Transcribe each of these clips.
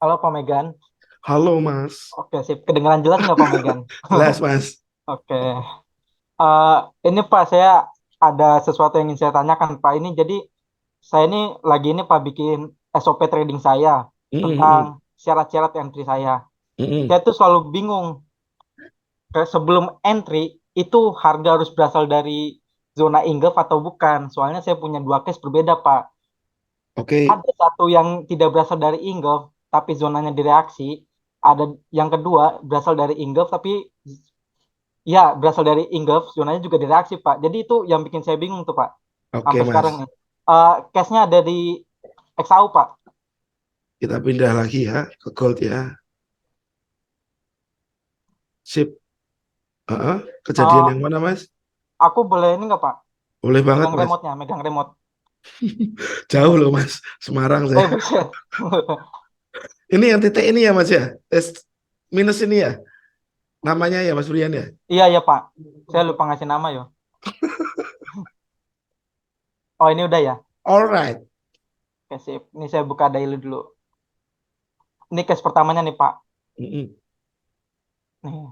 Halo Pak Megan. Halo Mas, Oke, sip. Kedengaran jelas nggak Pak Megan? jelas Mas. Oke. Eh, ini Pak, saya ada sesuatu yang ingin saya tanyakan Pak. Ini jadi saya ini lagi ini Pak bikin SOP trading saya tentang Mm-mm, syarat-syarat entry saya. mm-mm. Saya tuh selalu bingung. Sebelum entry itu harga harus berasal dari zona Ingolf atau bukan? Soalnya saya punya dua case berbeda Pak. Oke, Ada satu yang tidak berasal dari Ingolf tapi zonanya direaksi. Ada yang kedua berasal dari Ingolf tapi ya, berasal dari Ingolf, zonanya juga direaksi, Pak. Jadi itu yang bikin saya bingung tuh, Pak. oke Sampai sekarang Mas. nih. Case-nya ada di XAU, Pak. Kita pindah lagi ya ke gold ya. Sip. Kejadian Eh, yang mana Mas? aku boleh ini nggak, Pak? Boleh banget Megang Mas. remote-nya, megang remote. Jauh loh Mas, Semarang saya. Buset. Ini yang titik ini ya Mas ya? Tes minus ini ya? Namanya ya Mas Brian ya? Iya, iya, Pak. Saya lupa ngasih nama, yo. Oh, ini udah ya? Alright. Oke, sip. Ini saya buka daily dulu. Ini case pertamanya nih, Pak. Mm-mm. Nih.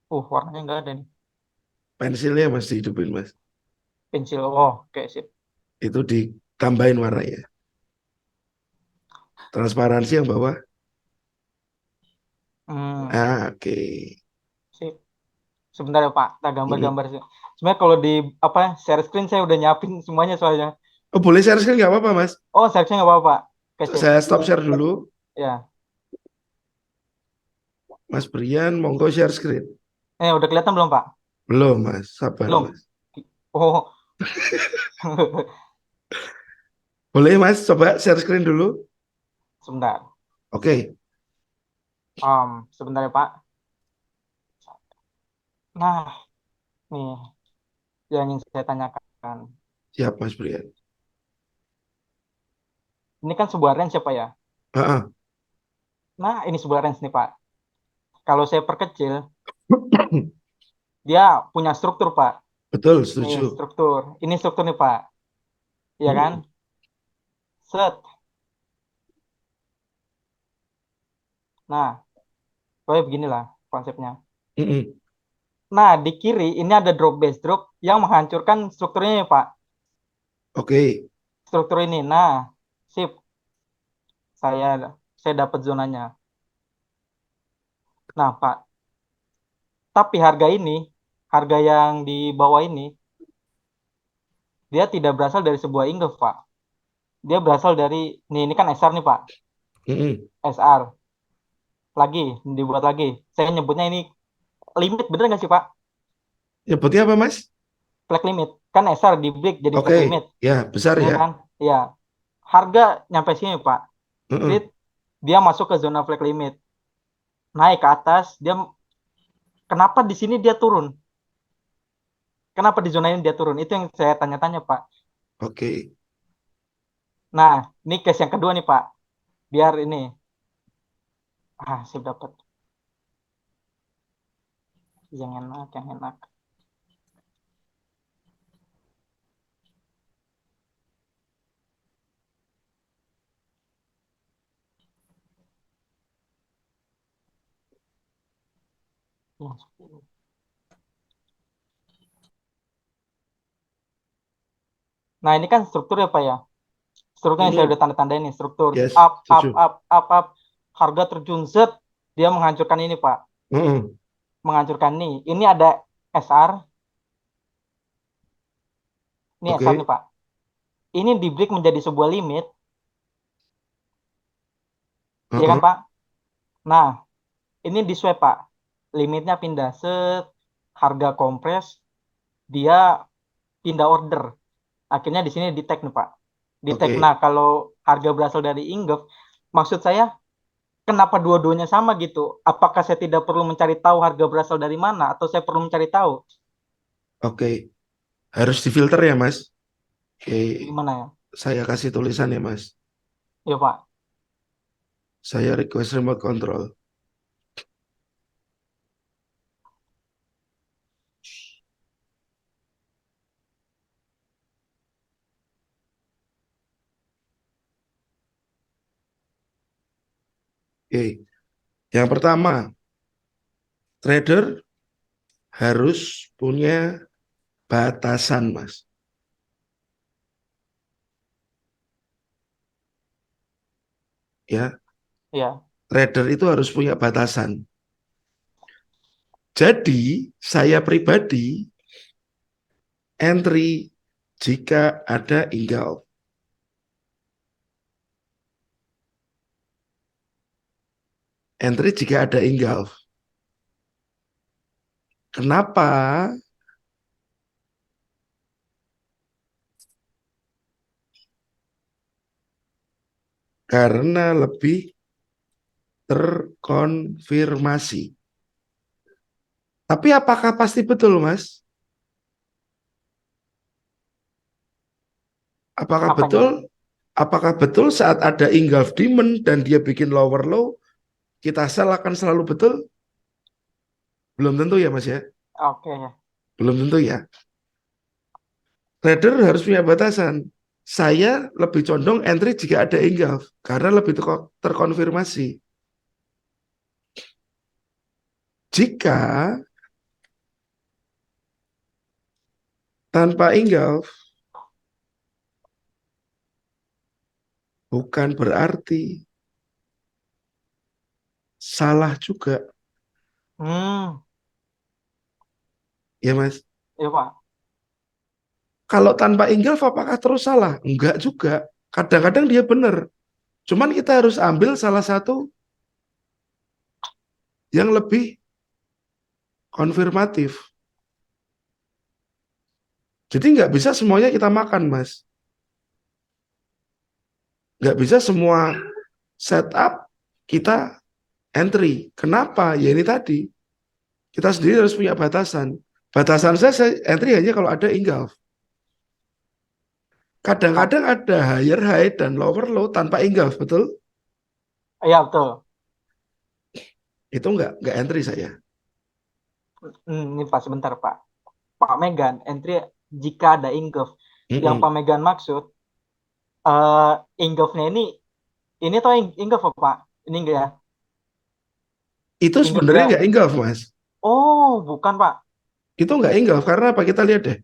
Warnanya nggak ada nih. Pensilnya Mas dihidupin Mas. Pensil. Oh, oke, sip. Itu ditambahin warnanya. Transparansi yang bawah. Hmm, Oke. sip. Sebentar ya, Pak. Kita Mm-mm. gambar-gambar sih. Sebenarnya kalau di apa share screen saya udah nyiapin semuanya soalnya. Oh boleh share screen nggak apa-apa Mas? Oh, searchnya nggak apa-apa. Oke, sip. Saya stop share dulu. Ya. Mas Brian, monggo share screen. Udah kelihatan belum, Pak? Belum, Mas. Sabar, Belum. Mas. Oh. Boleh, Mas? Coba share screen dulu. Sebentar. Oke, Sebentar ya, Pak. Nah, nih yang ingin saya tanyakan. siap, Mas Brian. Ini kan sebuah range ya, Pak ya? Ah, Nah, ini sebuah range nih, Pak. Kalau saya perkecil, dia punya struktur, Pak. betul, Nih, setuju. struktur. Ini struktur nih, Pak. Iya kan? Mm-mm, Set. Nah, pokoknya beginilah konsepnya. mm-mm. Nah, di kiri ini ada drop base drop yang menghancurkan strukturnya ya, Pak. Oke, Struktur ini. Nah, sip. Saya saya dapat zonanya. Nah, Pak, tapi harga ini, harga yang di bawah ini, dia tidak berasal dari sebuah Ingolf, Pak. Dia berasal dari, nih, ini kan SR nih, Pak. mm-mm. SR. Lagi, dibuat lagi. Saya nyebutnya ini limit, bener nggak sih, Pak? Nyebutnya apa, Mas? Flag limit. Kan SR di break jadi flag Oke, limit. ya, besar Ya ya. kan? Ya. Harga nyampe sini, Pak. Grid, Mm-mm. dia masuk ke zona flag limit. Naik ke atas, dia kenapa di sini dia turun? Kenapa di zona ini dia turun? Itu yang saya tanya-tanya, Pak. Oke, Nah, ini case yang kedua nih, Pak. Biar ini. Sip dapat. Yang enak, yang enak. Yang 10. Nah, ini kan struktur ya, Pak ya. Strukturnya saya mm-mm. udah tanda-tandain nih. Struktur Yes, up, up, setuju. up, up, up. Harga terjun set. Dia menghancurkan ini, Pak. Mm-mm. Menghancurkan nih. Ini ada SR. Ini SR Oke, nih, Pak. Ini di break menjadi sebuah limit. Iya kan, uh-uh. Pak? Nah, ini di swap, Pak. Limitnya pindah. Set. Harga kompres. Dia pindah order. Akhirnya di sini di tag nih, Pak. Di tag. Nah, Oke, kalau harga berasal dari Ingolf, maksud saya kenapa dua-duanya sama gitu? Apakah saya tidak perlu mencari tahu harga berasal dari mana atau saya perlu mencari tahu oke. Harus difilter ya, Mas. Oke, gimana ya? saya kasih tulisan ya, Mas. Ya, Pak. Saya request remote control. Oke. Yang pertama, trader harus punya batasan, Mas. Ya, Ya. trader itu harus punya batasan. Jadi, saya pribadi entry jika ada inggal. Entry jika ada inggal. Kenapa? Karena lebih terkonfirmasi. Tapi apakah pasti betul, Mas? Apakah Apanya? betul? Apakah betul saat ada engulf demand dan dia bikin lower low, kita sell akan selalu betul? Belum tentu ya, Mas ya. Oke. Belum tentu ya. Trader harus punya batasan. Saya lebih condong entry jika ada engulf karena lebih terkonfirmasi. Jika tanpa engulf bukan berarti salah juga, Hmm. ya Mas. Ya Pak. Kalau tanpa engulf apakah terus salah? Enggak juga. Kadang-kadang dia benar. Cuman kita harus ambil salah satu yang lebih konfirmatif. Jadi nggak bisa semuanya kita makan, Mas. Nggak bisa semua setup kita entry. Kenapa? Ya ini tadi. Kita sendiri harus punya batasan. Batasan saya entry hanya kalau ada engulf. Tap- Kadang-kadang ada higher high dan lower low tanpa engulf, betul? Iya betul. Itu nggak entry saya. Ini Pak sebentar Pak. Pak Megan, entry jika ada inggof. Yang Mm-mm. Pak Megan maksud, inggofnya ini tuh inggof apa Pak? Ini enggak ya? Itu Inggof sebenarnya dia. nggak engulf, Mas. Oh, bukan Pak. Itu nggak engulf karena apa? Kita lihat deh.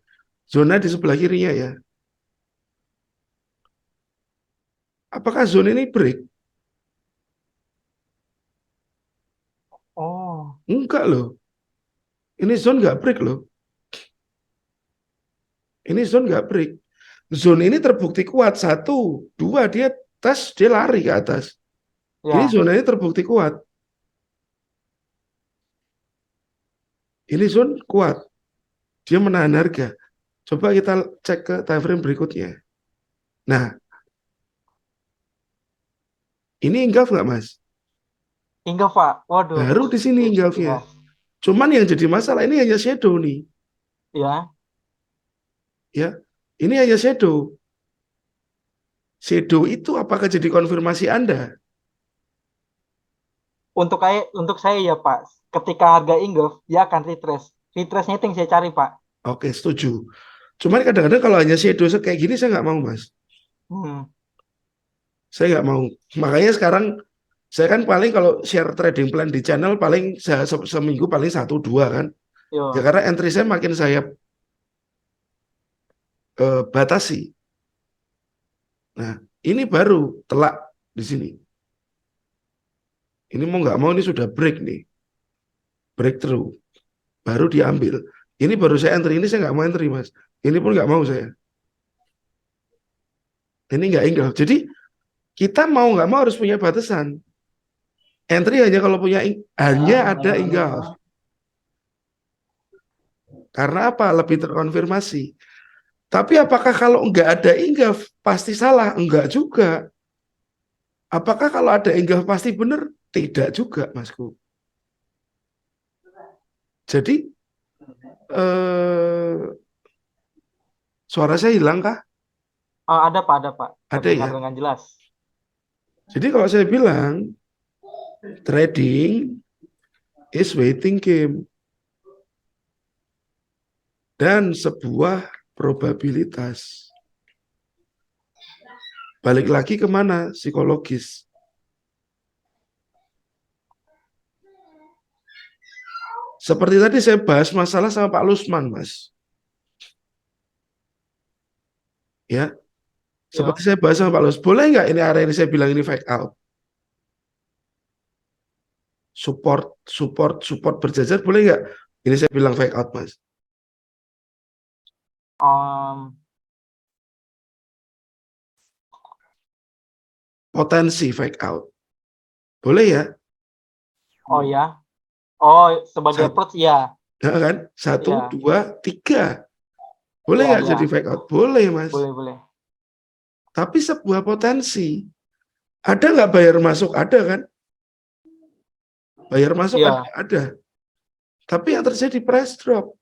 Zona di sebelah kirinya ya. Apakah zona ini break? Oh, Enggak loh. Ini zone nggak break loh. Ini zone nggak break. Zone ini terbukti kuat. Satu, dua, dia tes, dia lari ke atas. Ini ya. zona ini terbukti kuat. Ini zone kuat. Dia menahan harga. Coba kita cek ke time frame berikutnya. Nah, ini engulf nggak, Mas? Inggof Pak. Waduh. Baru di sini engulfnya. Ya, Cuman yang jadi masalah ini hanya shadow nih. ya. Ya, ini hanya shadow. Shadow itu apakah jadi konfirmasi Anda? Untuk saya ya Pak. Ketika harga inggof, dia akan retrace. Retrace-nya itu yang saya cari Pak. Oke, setuju. Cuman kadang-kadang kalau hanya shadow kayak gini saya nggak mau, Mas. Hmm. Saya nggak mau. Makanya sekarang saya kan paling kalau share trading plan di channel paling seminggu paling satu dua kan. Ya Yo. karena entry saya makin saya batasi. Nah, ini baru telak di sini. Ini mau nggak mau ini sudah break nih, breakthrough, baru diambil. Ini baru saya entry, ini saya nggak mau entry mas. Ini pun nggak mau saya. Ini nggak enggak. Jadi kita mau nggak mau harus punya batasan. Entry hanya kalau punya hanya ada engulf. Karena apa? Lebih terkonfirmasi. Tapi apakah kalau nggak ada engulf pasti salah? Enggak juga. Apakah kalau ada engulf pasti benar? Tidak juga, Masku. Jadi eh, suara saya hilang kah? Ada Pak. Ada Terdengar ya. dengan jelas. Jadi kalau saya bilang trading is waiting game dan sebuah probabilitas. Balik lagi kemana? Psikologis. Seperti tadi saya bahas masalah sama Pak Lusman, Mas. Ya, seperti Ya. saya bahas sama Pak Lusman. Boleh nggak ini area ini saya bilang ini fake out? Support berjajar boleh nggak? Ini saya bilang fake out, Mas. Um, Potensi fake out. Boleh ya? oh ya. Oh, sebagai Satu, approach ya. ya kan? Satu, Ya. dua, tiga. Boleh Ya, nggak ya. jadi fake out? Boleh, Mas. Boleh, boleh. Tapi sebuah potensi. Ada nggak bayar masuk? Ada kan? Bayar masuk Ya. ada. Tapi yang terjadi price drop.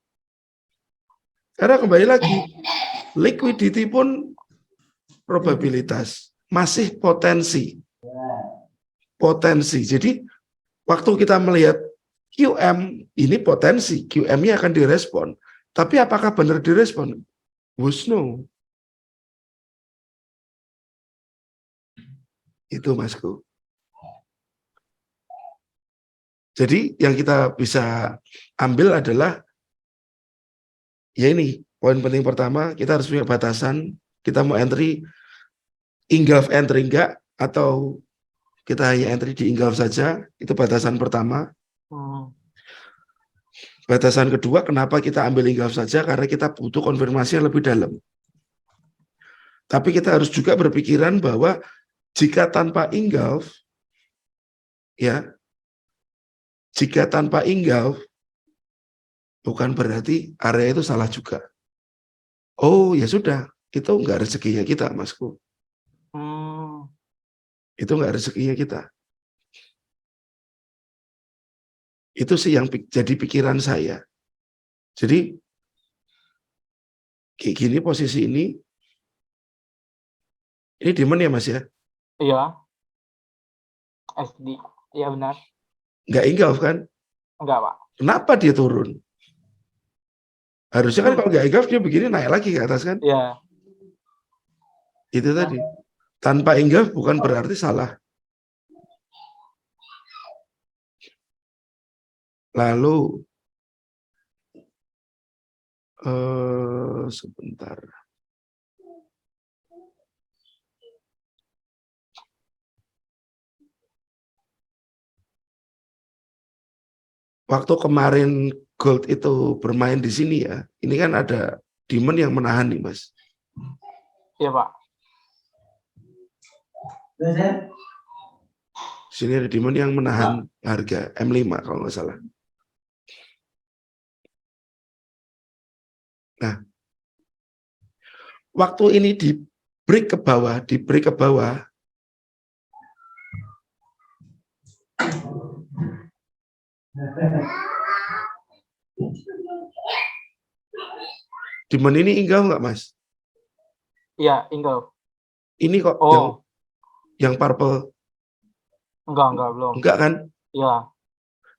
Karena kembali lagi, liquidity pun probabilitas. Masih potensi. Potensi. Jadi, waktu kita melihat QM, ini potensi. QM-nya akan direspon. Tapi apakah benar direspon? Who's know? Itu, Masku. Jadi, yang kita bisa ambil adalah, ya ini, poin penting pertama, kita harus punya batasan. Kita mau entry, engulf entry enggak, atau kita hanya entry di engulf saja. Itu batasan pertama. Batasan kedua, kenapa kita ambil engulf saja? Karena kita butuh konfirmasi yang lebih dalam. Tapi kita harus juga berpikiran bahwa jika tanpa engulf, ya, jika tanpa engulf, bukan berarti area itu salah juga. Oh, ya sudah, itu enggak rezekinya kita, Masku. Itu enggak rezekinya kita. Itu sih yang jadi pikiran saya. Jadi, kayak gini posisi ini demand ya, Mas ya? Iya. SD. Iya benar. Enggak engulf kan? Enggak, Pak. Kenapa dia turun? Harusnya kan kalau enggak engulf dia begini naik lagi ke atas kan? Iya. Itu tadi. Tanpa engulf bukan berarti salah. Lalu sebentar. Waktu kemarin gold itu bermain di sini ya, ini kan ada demand yang menahan nih, Mas. Iya, Pak. Sini ada demand yang menahan harga M5 kalau nggak salah. Nah, waktu ini di break ke bawah, demand ini enggak Mas? Iya, engulf. Ini kok yang purple? Enggak, belum. Enggak kan? Iya.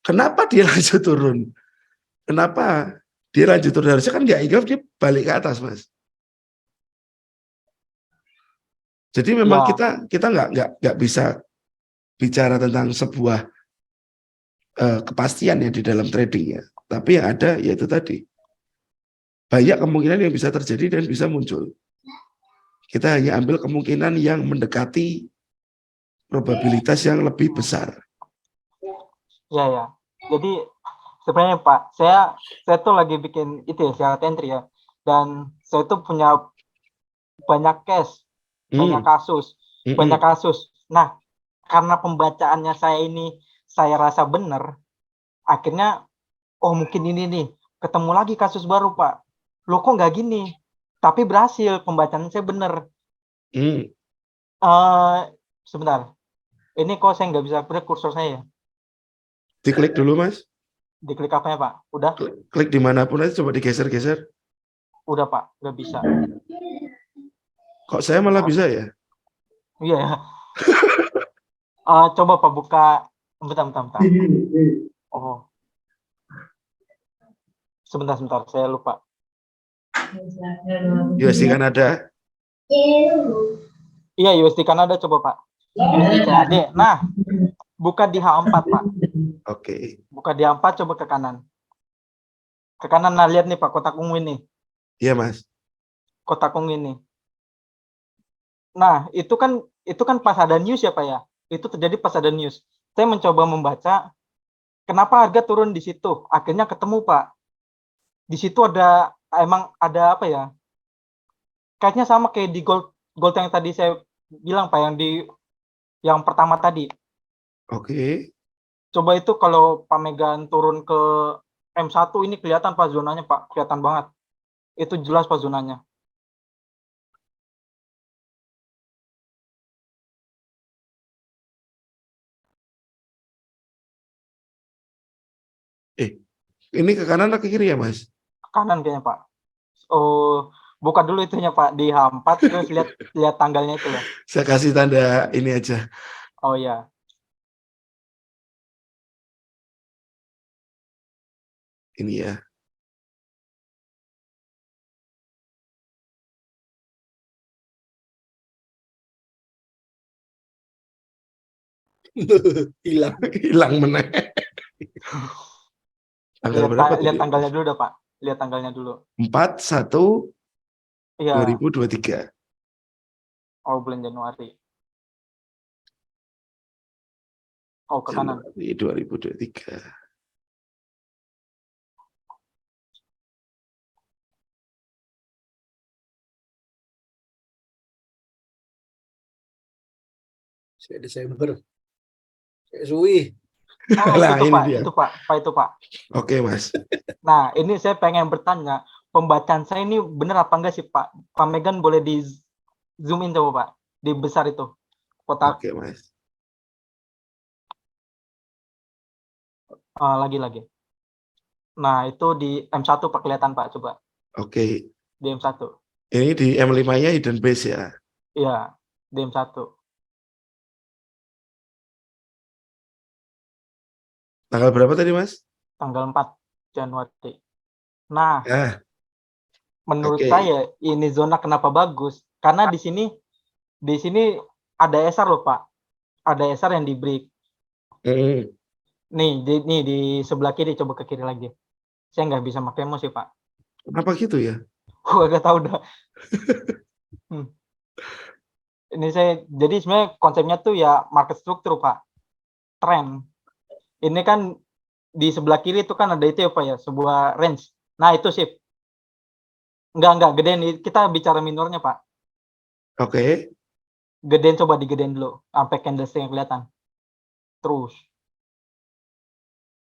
Kenapa dia lanjut turun? Kenapa dia lanjut turun? Harusnya kan nggak engulf, dia balik ke atas, Mas. Jadi memang kita nggak bisa bicara tentang sebuah kepastian ya di dalam trading ya. Tapi yang ada yaitu tadi, banyak kemungkinan yang bisa terjadi dan bisa muncul. Kita hanya ambil kemungkinan yang mendekati probabilitas yang lebih besar. Ya. Jadi sebenarnya Pak, saya tuh lagi bikin itu ya, syarat entry ya. Dan saya tuh punya banyak case, banyak kasus. Nah, karena pembacaannya saya rasa benar, akhirnya mungkin ini nih, ketemu lagi kasus baru Pak. Loh kok nggak gini? Tapi berhasil, pembacaan saya benar. Sebentar. Ini kok saya nggak bisa break kursor saya. Diklik dulu, Mas. Diklik apanya, Pak? Udah? Klik dimanapun aja, coba digeser-geser. Udah, Pak. Nggak bisa. Kok saya malah bisa ya? Iya ya. Coba Pak buka. Bentar. Oh. Sebentar. Saya lupa. USD Kanada. Iya, USD Kanada coba, Pak. USD CAD. Nah, buka di H4, Pak. Oke. Buka di H4, coba ke kanan. Ke kanan, nah lihat nih Pak, kotak ungu ini. Iya, Mas. Kotak ungu ini. Nah, itu kan pas ada news ya Pak ya. Itu terjadi pas ada news. Saya mencoba membaca kenapa harga turun di situ. Akhirnya ketemu Pak. Di situ ada emang ada apa ya? Kayaknya sama kayak di gold gold yang tadi saya bilang Pak, yang pertama tadi. Oke. Coba itu kalau Pak Megan turun ke M1 ini kelihatan Pak zonanya Pak, kelihatan banget. Itu jelas Pak zonanya. Ini ke kanan atau ke kiri ya, Mas? Kanan kayaknya Pak. Oh, buka dulu itunya Pak di H4 terus lihat lihat tanggalnya itu loh. Saya kasih tanda ini aja. Oh ya. Ini ya. Hilang, hilang meneh. Tanggal berapa Lihat tadi? tanggalnya dulu dah Pak. Lihat tanggalnya dulu. 4/1/2023. Iya. Oh, bulan Januari. Oh, ke kanan. Januari 2023. Saya Desember. Saya suwi. Ah, Nah, itu ini Pak, dia. itu Pak, itu Pak. Oke, Mas. Nah, ini saya pengen bertanya, pembacaan saya ini benar apa enggak sih Pak? Pak Megan boleh di zoom in coba Pak, di besar itu kotak. Oke, Mas. Lagi. Nah, itu di M1 Pak kelihatan Pak, coba Oke. di M1. Ini di M5-nya hidden base ya. Iya, di M1. Tanggal berapa tadi, Mas? Tanggal 4 Januari. Nah, Ah, menurut oke. saya ini zona kenapa bagus? Karena di sini ada SR loh Pak. Ada SR yang di break. Mm. Nih di sebelah kiri, coba ke kiri lagi. Saya nggak bisa pakai mouse sih Pak. Kenapa gitu ya? Gua nggak tahu dah. Hmm. Ini saya jadi sebenarnya konsepnya tuh ya market struktur Pak. Tren. Ini kan di sebelah kiri itu kan ada itu ya Pak ya, sebuah range. Nah itu sip. Enggak gedein. Kita bicara minornya Pak. Oke. Gedein, coba digedein dulu sampai candlestick yang kelihatan. Terus,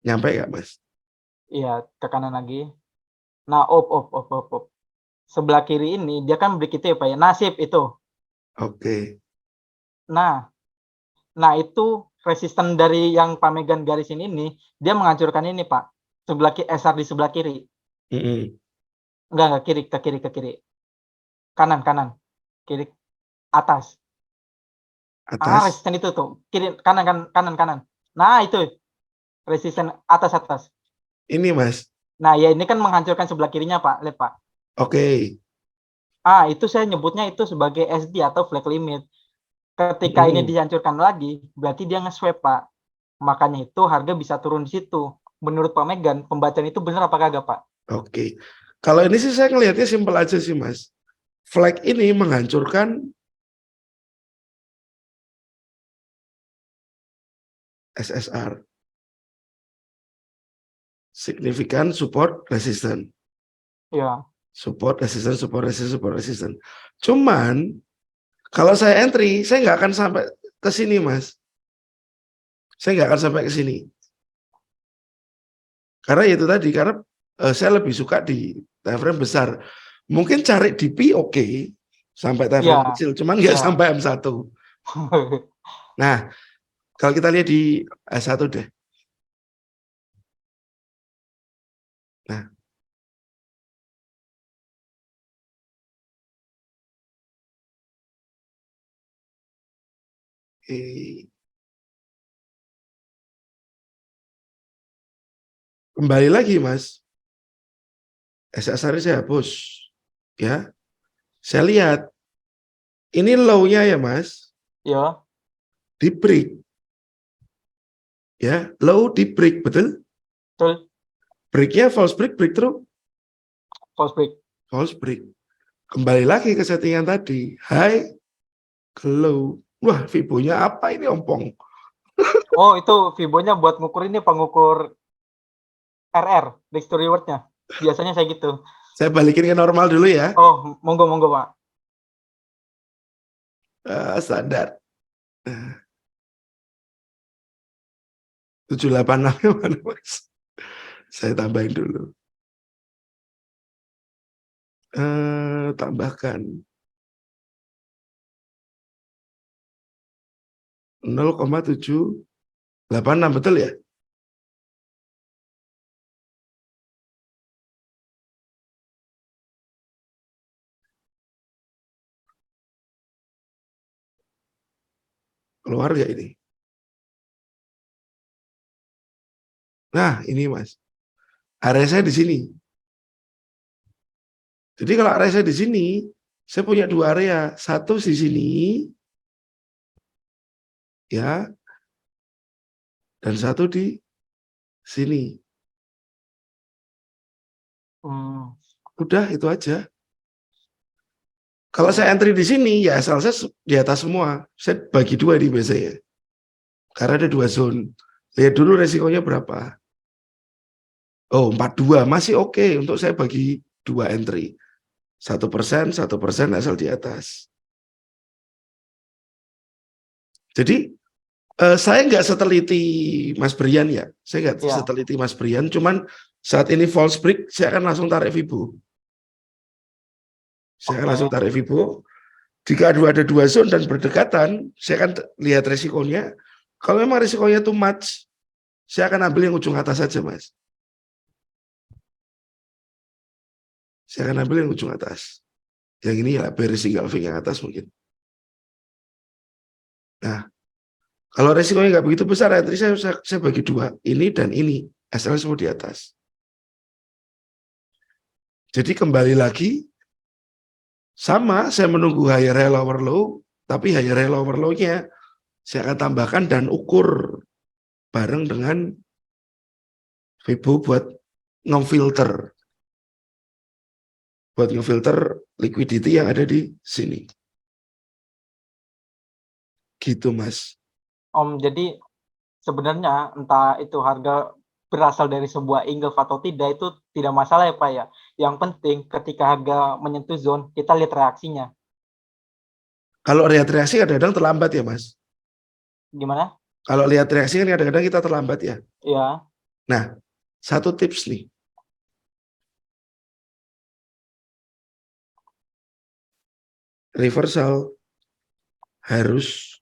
Nyampe nggak, Mas? iya ke kanan lagi. Nah, op. Sebelah kiri ini dia kan break itu ya Pak ya. Nasib itu. Oke. Nah, itu resisten dari yang pamegan garisin ini, dia menghancurkan ini Pak. SR di sebelah kiri. Mm-mm. Enggak kiri, ke kiri. Kanan. Kiri, atas. Atas. Resisten itu tuh. Kiri, kanan. Nah, itu resisten atas. Ini, Mas. Nah, ya ini kan menghancurkan sebelah kirinya Pak. Lihat Pak. Oke. Itu saya nyebutnya itu sebagai SD atau flag limit. Ketika ini dihancurkan lagi, berarti dia nge-swap Pak. Makanya itu harga bisa turun di situ. Menurut Pak Megan, pembacaan itu benar apa kagak Pak? Oke. Kalau ini sih saya ngelihatnya simpel aja sih, Mas. Flag ini menghancurkan SSR. Signifikan support resistance. Ya. Support resistance. Cuman kalau saya entry, saya nggak akan sampai ke sini, Mas. Saya nggak akan sampai ke sini. Karena itu tadi, karena saya lebih suka di time frame besar. Mungkin cari di P oke, sampai time frame kecil, cuman nggak sampai M1. Nah, kalau kita lihat di S1 deh. Nah, kembali lagi, Mas. SSR saya hapus. Ya, saya lihat. Ini low-nya ya, Mas. Ya. Di break. Ya, low di break, betul? Betul. Break-nya false break, breakthrough. false break. false break. Kembali lagi ke settingan tadi, high, low. Wah, Fibonya apa ini ompong? Oh, itu Fibonya buat ngukur ini, pengukur RR, risk to reward-nya. Biasanya saya gitu. Saya balikin ke normal dulu ya. Oh, monggo Pak. Standar. 786 mana Mas? Saya tambahin dulu. Tambahkan 0,786, betul ya? Keluar nggak ini? Nah, ini Mas. Area saya di sini. Jadi kalau area saya di sini, saya punya dua area. Satu di sini, ya, dan satu di sini. Udah, itu aja. Kalau saya entry di sini, ya asal saya di atas semua. Saya bagi dua di biasanya. Karena ada dua zone. Lihat dulu resikonya berapa. Oh, 42 masih oke untuk saya bagi dua entry. 1%, 1% asal di atas. Jadi saya nggak seteliti Mas Brian ya. Saya nggak seteliti Mas Brian. Cuman saat ini false break, saya akan langsung tarik Fibo. Saya akan langsung tarik Fibo. Jika ada dua zone dan berdekatan, saya akan lihat resikonya. Kalau memang resikonya too much, saya akan ambil yang ujung atas saja, Mas. Saya akan ambil yang ujung atas. Yang ini ya bearish engulfing yang atas mungkin. Nah, kalau resikonya nggak begitu besar, entry saya bagi dua. Ini dan ini. Asal semua di atas. Jadi kembali lagi, sama saya menunggu higher high lower low, tapi higher high lower low-nya saya akan tambahkan dan ukur bareng dengan Fibo buat ngefilter. Buat ngefilter liquidity yang ada di sini. Gitu, Mas. Jadi sebenarnya entah itu harga berasal dari sebuah engulf atau tidak, itu tidak masalah ya Pak ya. Yang penting ketika harga menyentuh zone, kita lihat reaksinya. Kalau lihat reaksi kadang-kadang terlambat ya, Mas. Gimana? Kalau lihat reaksi kan kadang-kadang kita terlambat ya. Iya. Nah, satu tips nih. Reversal harus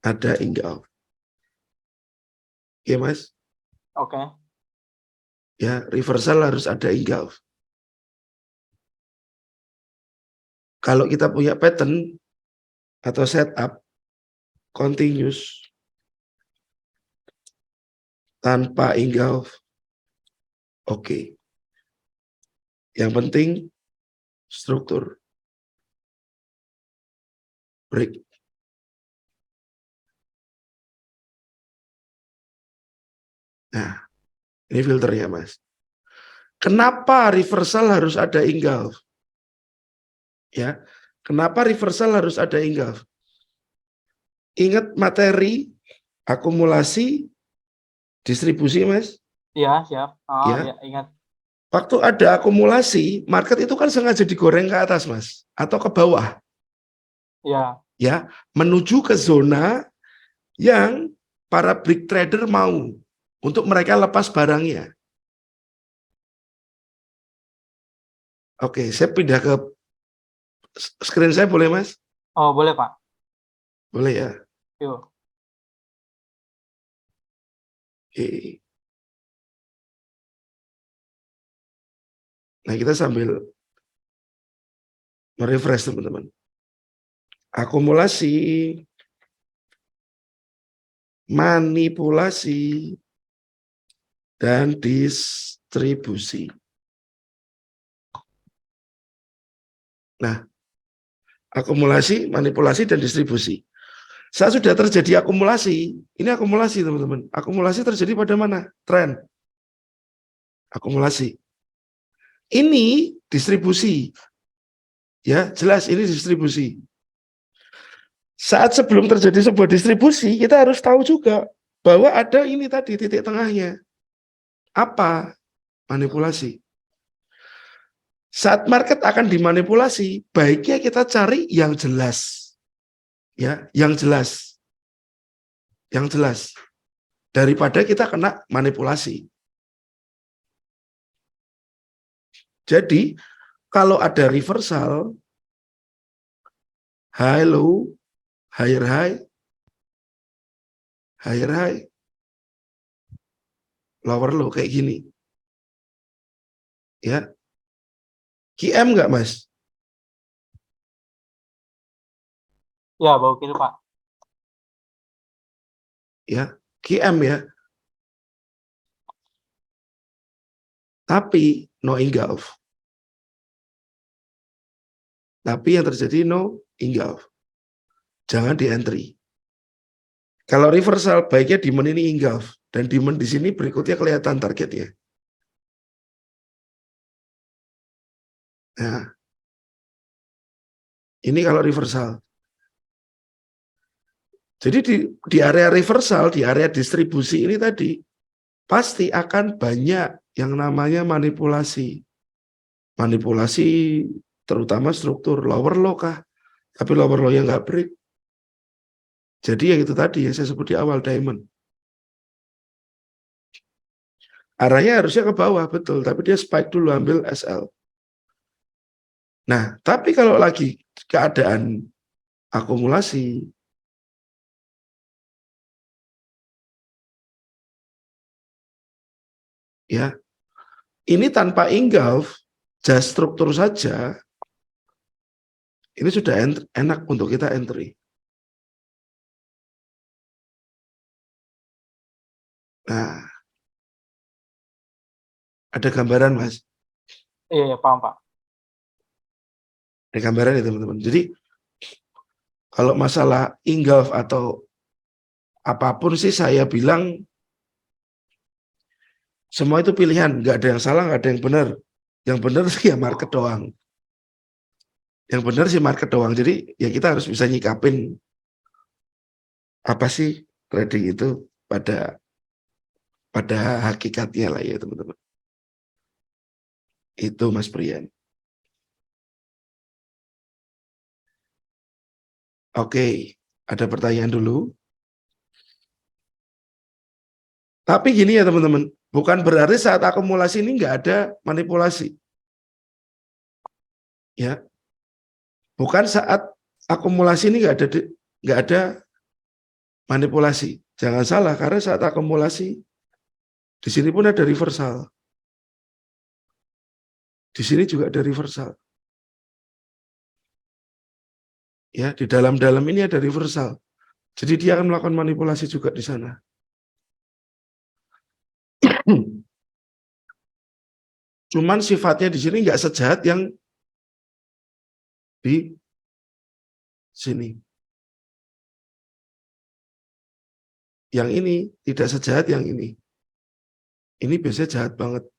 ada engulf. Oke, Mas? Oke. Ya, reversal harus ada engulf. Kalau kita punya pattern atau setup continuous tanpa engulf, oke. Yang penting struktur break. Nah, ini filternya, Mas. Kenapa reversal harus ada engulf? Ya, kenapa reversal harus ada engulf? Ingat materi akumulasi distribusi, Mas? Iya, siap. Ya. Ya, ingat. Waktu ada akumulasi, market itu kan sengaja digoreng ke atas, Mas, atau ke bawah. Iya. Ya, menuju ke zona yang para brick trader mau untuk mereka lepas barangnya. Oke, saya pindah ke screen saya, boleh, Mas? Oh, boleh, Pak. Boleh ya. Yuk. Oke. Nah, kita sambil merefresh, teman-teman. Akumulasi, manipulasi, dan distribusi. Nah, akumulasi, manipulasi, dan distribusi. Saat sudah terjadi akumulasi, ini akumulasi teman-teman. Akumulasi terjadi pada mana? Tren. Akumulasi. Ini distribusi. Ya, jelas ini distribusi. Saat sebelum terjadi sebuah distribusi, kita harus tahu juga bahwa ada ini tadi titik tengahnya. Apa? Manipulasi. Saat market akan dimanipulasi, baiknya kita cari yang jelas. Ya, yang jelas. Yang jelas. Daripada kita kena manipulasi. Jadi, kalau ada reversal, high low, higher high, higher high, lower low kayak gini. Ya. QM nggak, Mas? Ya, bau gitu, Pak. Ya, QM ya. Tapi no engulf. Tapi yang terjadi no engulf. Jangan di entry. Kalau reversal baiknya demand ini engulf dan demand di sini berikutnya kelihatan targetnya. Nah, ini kalau reversal. Jadi di area reversal, di area distribusi ini tadi pasti akan banyak yang namanya manipulasi. Manipulasi terutama struktur lower low kah? Tapi lower low yang nggak break. Jadi yang itu tadi yang saya sebut di awal diamond. Arahnya harusnya ke bawah, betul. Tapi dia spike dulu ambil SL. Nah, tapi kalau lagi keadaan akumulasi, ya, ini tanpa engulf, just struktur saja, ini sudah enak untuk kita entry. Nah, ada gambaran, Mas. Iya, paham, Pak. Ada gambaran ya, teman-teman. Jadi, kalau masalah engulf atau apapun sih saya bilang, semua itu pilihan. Nggak ada yang salah, nggak ada yang benar. Yang benar sih ya market doang. Yang benar sih market doang. Jadi, ya kita harus bisa nyikapin apa sih trading itu pada hakikatnya lah ya, teman-teman. Itu Mas Prian. Oke, ada pertanyaan dulu. Tapi gini ya teman-teman, bukan berarti saat akumulasi ini nggak ada manipulasi. Ya, bukan saat akumulasi ini nggak ada manipulasi. Jangan salah, karena saat akumulasi di sini pun ada reversal. Di sini juga ada reversal. Ya, di dalam-dalam ini ada reversal. Jadi dia akan melakukan manipulasi juga di sana. Cuman sifatnya di sini nggak sejahat yang di sini. Yang ini tidak sejahat yang ini. Ini biasanya jahat banget.